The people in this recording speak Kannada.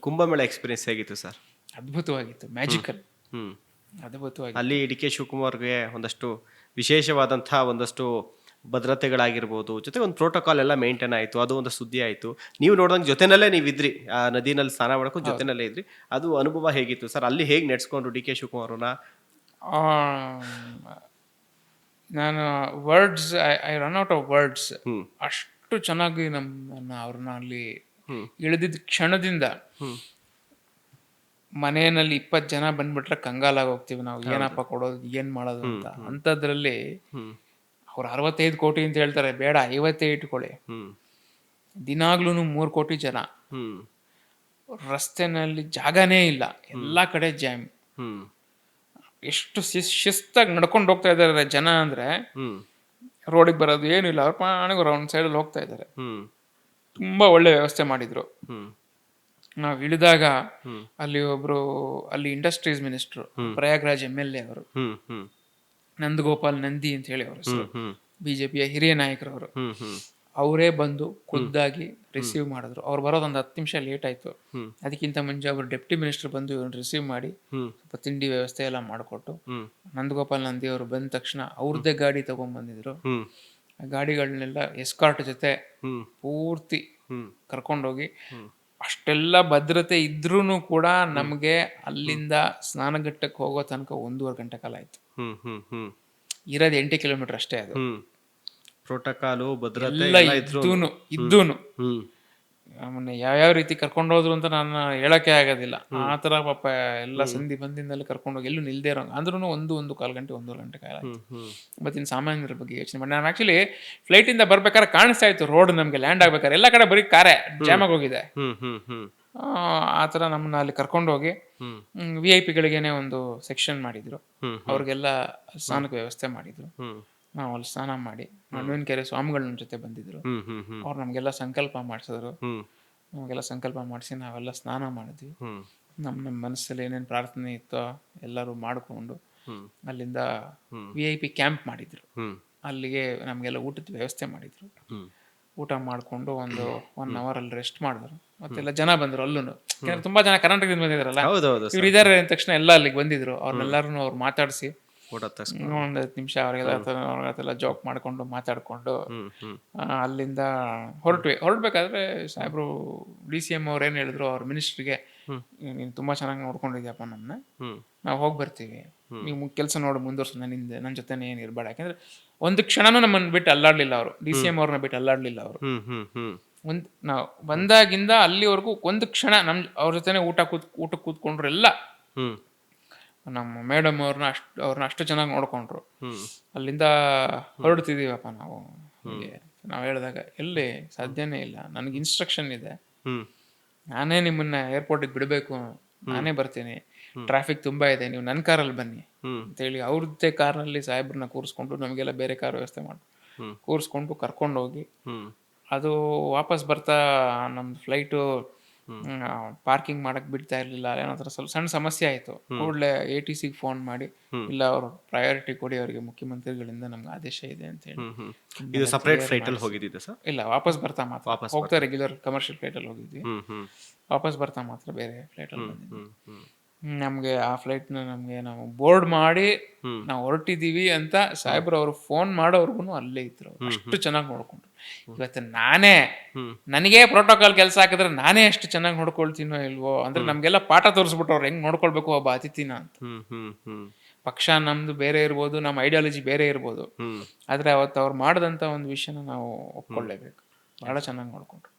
ಕುಂಭಮೇಳ ಎಕ್ಸ್ಪೀರಿಯನ್ಸ್ ಹೇಗಿತ್ತು ಸರ್? ಅದ್ಭುತವಾಗಿತ್ತು, ಮ್ಯಾಜಿಕಲ್, ಹ್ಮ್. ಅದ್ಭುತವಾಗಿತ್ತು. ಅಲ್ಲಿ ಡಿ ಕೆ ಶಿವಕುಮಾರ್ಗೆ ಒಂದಷ್ಟು ವಿಶೇಷವಾದಂಥ ಒಂದಷ್ಟು ಭದ್ರತೆಗಳಾಗಿರ್ಬೋದು, ಜೊತೆ ಒಂದು ಪ್ರೋಟೋಕಾಲ್ ಎಲ್ಲ ಮೇಂಟೈನ್ ಆಯಿತು. ಅದು ಒಂದು ಸುದ್ದಿ ಆಯಿತು. ನೀವು ನೋಡ್ದಂಗೆ ಜೊತೆನಲ್ಲೇ ನೀವಿದ್ರಿ, ಆ ನದಿನಲ್ಲಿ ಸ್ನಾನ ಮಾಡ್ಕೊಂಡು ಹೌದು. ಜೊತೆನಲ್ಲೇ ಇದ್ರಿ. ಅದು ಅನುಭವ ಹೇಗಿತ್ತು ಸರ್? ಅಲ್ಲಿ ಹೇಗೆ ನಡೆಸ್ಕೊಂಡ್ರು ಡಿ ಕೆ ಶಿವಕುಮಾರನ್ನ? ಆ, ನಾನು words, I run out of words. Hmm ಅಷ್ಟು ಚೆನ್ನಾಗಿ ನಮ್ಮನ್ನ ಅವ್ರನ್ನ ಅಲ್ಲಿ ಹ್ಮ್ ಇಳಿದಿದ್ದ ಕ್ಷಣದಿಂದ, ಹ್ಮ್ ಮನೆಯಲ್ಲಿ 20 ಜನ ಬಂದ್ಬಿಟ್ರೆ ಕಂಗಾಲಾಗಿ ಹೋಗ್ತೀವಿ ನಾವು, ಏನಪ್ಪ ಕೊಡೋದು, ಏನ್ ಮಾಡೋದು ಅಂತ. ಅಂಥದ್ರಲ್ಲಿ ಹ್ಮ್ ಅವ್ರು 65 ಕೋಟಿ ಅಂತ ಹೇಳ್ತಾರೆ, ಬೇಡ 50 ಇಟ್ಕೊಳ್ಳಿ. ಹ್ಮ್ ದಿನಾಗ್ಲೂ 3 ಕೋಟಿ ಜನ, ಹ್ಮ್ ರಸ್ತೆನಲ್ಲಿ ಜಾಗನೇ ಇಲ್ಲ, ಎಲ್ಲ ಕಡೆ ಜಾಮ್. ಹ್ಮ್ ಎಷ್ಟು ಶಿಸ್ತಾಗಿ ನಡ್ಕೊಂಡು ಹೋಗ್ತಾ ಇದ್ದಾರೆ ಜನ ಅಂದ್ರೆ, ಹ್ಮ್ ರೋಡಿಗೆ ಬರೋದು ಏನಿಲ್ಲ, ಅವ್ರ ಪಾಣಿಗೆ ರೌಂಡ್ ಸೈಡಲ್ಲಿ ಹೋಗ್ತಾ ಇದ್ದಾರೆ. ಹ್ಮ್ ತುಂಬಾ ಒಳ್ಳೆ ವ್ಯವಸ್ಥೆ ಮಾಡಿದ್ರು. ಹ್ಮ್ ನಾವು ಇಳಿದಾಗ ಹ್ಮ್ ಅಲ್ಲಿ ಒಬ್ರು, ಅಲ್ಲಿ ಇಂಡಸ್ಟ್ರೀಸ್ ಮಿನಿಸ್ಟ್ರು, ಪ್ರಯಾಗ್ರಾಜ್ MLA ಅವರು, ಹ್ಮ್ ಹ್ಮ್ ನಂದಗೋಪಾಲ್ ನಂದಿ ಅಂತ ಹೇಳಿ ಅವ್ರ ಹೆಸರು, ಹ್ಮ್ ಬಿಜೆಪಿಯ ಹಿರಿಯ ನಾಯಕರವರು, ಹ್ಮ್ ಹ್ಮ್ ಅವರೇ ಬಂದು ಖುದ್ದಾಗಿ ರಿಸೀವ್ ಮಾಡಿದ್ರು. ಅವ್ರು ಬರೋದೊಂದು 10 ನಿಮಿಷ ಲೇಟ್ ಆಯ್ತು. ಹ್ಮ್ ಅದಕ್ಕಿಂತ ಮುಂಚೆ ಅವರು ಡೆಪ್ಟಿ ಮಿನಿಸ್ಟರ್ ಬಂದು ಇವ್ರನ್ನ ರಿಸೀವ್ ಮಾಡಿ ಹ್ಮ್ ಸ್ವಲ್ಪ ತಿಂಡಿ ವ್ಯವಸ್ಥೆ ಎಲ್ಲ ಮಾಡಿಕೊಟ್ಟು, ಹ್ಮ್ ನಂದಗೋಪಾಲ್ ನಂದಿ ಅವರು ಬಂದ ತಕ್ಷಣ ಅವ್ರದ್ದೇ ಗಾಡಿ ತಗೊಂಡ್ಬಂದಿದ್ರು. ಹ್ಮ್ ಆ ಗಾಡಿಗಳನ್ನೆಲ್ಲ ಎಸ್ಕಾರ್ಟ್ ಜೊತೆ ಹ್ಮ್ ಪೂರ್ತಿ ಹ್ಮ್ ಕರ್ಕೊಂಡೋಗಿ, ಅಷ್ಟೆಲ್ಲ ಭದ್ರತೆ ಇದ್ರೂ ಕೂಡ ನಮಗೆ ಅಲ್ಲಿಂದ ಸ್ನಾನಘಟ್ಟಕ್ಕೆ ಹೋಗೋ ತನಕ 1.5 ಗಂಟೆ ಕಾಲ ಆಯ್ತು. ಹ್ಮ್ ಹ್ಮ್ ಹ್ಮ್ ಇರೋದು 8 ಕಿಲೋಮೀಟರ್ ಅಷ್ಟೇ ಅದು. ಹ್ಮ್ ಪ್ರೋಟೋಕಾಲು ಭದ್ರತೆ ಎಲ್ಲ ಎಲ್ಲ ಇದ್ದೂನು ಹ್ಮ್ ನಮ್ಮನ್ನ ಯಾವ್ಯಾವ ರೀತಿ ಕರ್ಕೊಂಡೋದ್ರು ಅಂತ ನಾನು ಹೇಳಕ್ಕೆ ಆಗೋದಿಲ್ಲ. ಆ ಥರ ಪಾಪ ಎಲ್ಲ ಸಂಧಿ ಬಂದಿಂದಲ್ಲಿ ಕರ್ಕೊಂಡೋಗಿ ಎಲ್ಲೂ ನಿಲ್ದೇ ಇರೋ, ಅಂದ್ರೂ 1.25 ಗಂಟೆ 1.5 ಗಂಟೆ ಕಾಲ ಆಯ್ತು. ಮತ್ತಿನ ಸಾಮಾನ್ಯರ ಬಗ್ಗೆ ಯೋಚನೆ ಮಾಡಿ, ನಾನು ಆ್ಯಕ್ಚುಲಿ ಫ್ಲೈಟಿಂದ ಬರ್ಬೇಕಾದ್ರೆ ಕಾಣಿಸ್ತಾ ಇತ್ತು ರೋಡ್, ನಮಗೆ ಲ್ಯಾಂಡ್ ಆಗ್ಬೇಕಾದ್ರೆ ಎಲ್ಲ ಕಡೆ ಬರೀ ಕಾರೇ ಜಾಮಾಗಿ ಹೋಗಿದೆ. ಹ್ಮ್ ಹ್ಮ್ ಹ್ಮ್ ಆ ಥರ ನಮ್ಮನ್ನ ಅಲ್ಲಿ ಕರ್ಕೊಂಡೋಗಿ VIP ಗಳಿಗೇನೆ ಒಂದು ಸೆಕ್ಷನ್ ಮಾಡಿದ್ರು. ಅವ್ರಿಗೆಲ್ಲ ಸ್ನಾನಕ್ಕೆ ವ್ಯವಸ್ಥೆ ಮಾಡಿದ್ರು. ಹ್ಮ್ ನಾವು ಅಲ್ಲಿ ಸ್ನಾನ ಮಾಡಿ, ಕೆರೆ ಸ್ವಾಮಿಗಳ ನಮ್ಮ ಜೊತೆ ಬಂದಿದ್ರು. ಹ್ಮ್ ಹ್ಮ್ ಹ್ಮ್ ಅವ್ರು ನಮಗೆಲ್ಲ ಸಂಕಲ್ಪ ಮಾಡಿಸಿದ್ರು. ಹ್ಮ್ ನಮಗೆಲ್ಲ ಸಂಕಲ್ಪ ಮಾಡಿಸಿ ನಾವೆಲ್ಲ ಸ್ನಾನ ಮಾಡಿದ್ವಿ. ಹ್ಮ್ ನಮ್ಮ ಮನಸ್ಸಲ್ಲಿ ಏನೇನು ಪ್ರಾರ್ಥನೆ ಇತ್ತೋ ಎಲ್ಲರೂ ಮಾಡಿಕೊಂಡು ಹ್ಮ್ ಅಲ್ಲಿಂದ VIP ಕ್ಯಾಂಪ್ ಮಾಡಿದ್ರು. ಹ್ಮ್ ಅಲ್ಲಿಗೆ ನಮಗೆಲ್ಲ ಊಟದ ವ್ಯವಸ್ಥೆ ಮಾಡಿದ್ರು. ಹ್ಮ್ ಊಟ ಮಾಡಿಕೊಂಡು ಒಂದು 1 ಅವರ್ ಅಲ್ಲಿ ರೆಸ್ಟ್ ಮಾಡಿದ್ರು. ಮತ್ತೆಲ್ಲ ಜನ ಬಂದರು ಅಲ್ಲೂ, ಯಾಕಂದ್ರೆ ತುಂಬಾ ಜನ ಕರ್ನಾಟಕದಿಂದ ಬಂದಿದ್ರಲ್ಲ, ಹೌದೌದು ಇವ್ರು ಇದಾರೆ ಅಂದ ತಕ್ಷಣ ಎಲ್ಲ ಅಲ್ಲಿಗೆ ಬಂದಿದ್ರು. ಅವ್ರನ್ನೆಲ್ಲರೂ ಅವ್ರು ಮಾತಾಡಿಸಿ ಫೋಟೋ ತಗ್ಸ್ಕೊಂಡು ಒಂದು 10 ನಿಮಿಷ ಅವ್ರಿಗೆಲ್ಲ ಜೋಕ್ ಮಾಡಿಕೊಂಡು ಮಾತಾಡಿಕೊಂಡು ಹ್ಮ್ ಹ್ಮ್ ಅಲ್ಲಿಂದ ಹೊರಡ್ಬೇಕಾದ್ರೆ ಸಾಹೇಬ್ರು DCM ಅವ್ರು ಏನು ಹೇಳಿದ್ರು, ಅವ್ರ ಮಿನಿಸ್ಟ್ರಿಗೆ, ನೀನು ತುಂಬ ಚೆನ್ನಾಗಿ ನೋಡ್ಕೊಂಡಿದ್ಯಪ್ಪ ನಮ್ಮನ್ನ, ಹ್ಮ್ ನಾವು ಹೋಗಿ ಬರ್ತೀವಿ, ನೀವು ಕೆಲಸ ನೋಡಿ ಮುಂದುವರ್ಸು, ನನ್ನ ಜೊತೆನೇ ಏನು ಇರಬೇಡ. ಯಾಕೆಂದ್ರೆ ಒಂದು ಕ್ಷಣನೂ ನಮ್ಮನ್ನು ಬಿಟ್ಟು ಅಲ್ಲಾಡಲಿಲ್ಲ ಅವರು, DCM ಅವ್ರನ್ನ ಬಿಟ್ಟು ಅಲ್ಲಾಡಲಿಲ್ಲ ಅವರು. ಹ್ಮ್ ಹ್ಮ್ ಹ್ಮ್ ನಾವು ಬಂದಾಗಿಂದ ಅಲ್ಲಿವರೆಗೂ ಒಂದು ಕ್ಷಣ ಅವ್ರ ಜೊತೆನೇ ಊಟಕ್ಕೆ ಕೂತ್ಕೊಂಡ್ರು ಎಲ್ಲ. ಹ್ಮ್ ನಮ್ಮ ಮೇಡಮ್ ಅವ್ರನ್ನ ಅಷ್ಟು ಚೆನ್ನಾಗಿ ನೋಡ್ಕೊಂಡ್ರು. ಹ್ಮ್ ಅಲ್ಲಿಂದ ಹೊರಡ್ತಿದ್ದೀವಪ್ಪ ನಾವು ಹೇಳಿದಾಗ, ಎಲ್ಲಿ ಸಾಧ್ಯನೇ ಇಲ್ಲ, ನನಗೆ ಇನ್ಸ್ಟ್ರಕ್ಷನ್ ಇದೆ, ಹ್ಮ್ ನಾನೇ ನಿಮ್ಮನ್ನ ಏರ್ಪೋರ್ಟಿಗೆ ಬಿಡಬೇಕು, ನಾನೇ ಬರ್ತೀನಿ, ಟ್ರಾಫಿಕ್ ತುಂಬ ಇದೆ, ನೀವು ನನ್ನ ಕಾರಲ್ಲಿ ಬನ್ನಿ ಅಂತೇಳಿ ಅವ್ರದ್ದೇ ಕಾರ್ನಲ್ಲಿ ಸಾಹೇಬ್ರನ್ನ ಕೂರಿಸ್ಕೊಂಡು, ನಮಗೆಲ್ಲ ಬೇರೆ ಕಾರ್ ವ್ಯವಸ್ಥೆ ಮಾಡಿ ಕೂರಿಸ್ಕೊಂಡು ಕರ್ಕೊಂಡೋಗಿ, ಅದು ವಾಪಸ್ ಬರ್ತಾ ನಮ್ದು ಫ್ಲೈಟು ಪಾರ್ಕಿಂಗ್ ಮಾಡಕ್ ಬಿಡ್ತಾ ಇರಲಿಲ್ಲ. ಏನೋ ಸ್ವಲ್ಪ ಸಣ್ಣ ಸಮಸ್ಯೆ ಆಯಿತು. ಕೂಡಲೇ ATCಗೆ ಫೋನ್ ಮಾಡಿ, ಇಲ್ಲ ಅವರು ಪ್ರಯಾರಿಟಿ ಕೊಡಿ, ಅವರಿಗೆ ಮುಖ್ಯಮಂತ್ರಿಗಳಿಂದ ನಮ್ಗೆ ಆದೇಶ ಇದೆ ಅಂತ ಹೇಳಿ. ಇದು ಸಪರೇಟ್ ಫ್ಲೈಟ್ ಅಲ್ಲಿ ಹೋಗಿದ್ದಿದೆ ಸರ್? ಇಲ್ಲ, ವಾಪಸ್ ಬರ್ತಾ ಮಾತ್ರ, ಹೋಗ್ತಾ ರೆಗ್ಯುಲರ್ ಕಮರ್ಷಿಯಲ್ ಫ್ಲೈಟಲ್ಲಿ ಹೋಗಿದ್ವಿ. ವಾಪಸ್ ಬರ್ತಾ ಮಾತ್ರ ಬೇರೆ ಫ್ಲೈಟಲ್ಲಿ ಬಂದಿದ್ವಿ. ನಮಗೆ ಆ ಫ್ಲೈಟ್ನ ನಾವು ಬೋರ್ಡ್ ಮಾಡಿ ನಾವು ಹೊರಟಿದ್ದೀವಿ ಅಂತ ಸಾಹೇಬ್ರು ಅವರು ಫೋನ್ ಮಾಡೋರ್ಗು ಅಲ್ಲೇ ಇದ್ರು. ಅಷ್ಟು ಚೆನ್ನಾಗಿ ನೋಡ್ಕೊಂಡ್ರು. ಇವತ್ತು ನನಗೆ ಪ್ರೋಟೋಕಾಲ್ ಕೆಲಸ ಹಾಕಿದ್ರೆ ನಾನೇ ಎಷ್ಟು ಚೆನ್ನಾಗಿ ನೋಡ್ಕೊಳ್ತೀನೋ ಇಲ್ವೋ ಅಂದ್ರೆ, ನಮ್ಗೆಲ್ಲ ಪಾಠ ತೋರಿಸ್ಬಿಟ್ಟು ಅವ್ರು ಹೆಂಗ್ ನೋಡ್ಕೊಳ್ಬೇಕು ಒಬ್ಬ ಅತಿಥಿನ ಅಂತ. ಪಕ್ಷ ನಮ್ದು ಬೇರೆ ಇರ್ಬೋದು, ನಮ್ಮ ಐಡಿಯಾಲಜಿ ಬೇರೆ ಇರ್ಬೋದು, ಆದ್ರೆ ಅವತ್ತು ಅವ್ರು ಮಾಡಿದಂತ ಒಂದು ವಿಷಯನ ನಾವು ಒಪ್ಕೊಳ್ಳೇಬೇಕು. ಬಹಳ ಚೆನ್ನಾಗಿ ನೋಡ್ಕೊಂಡ್ರು.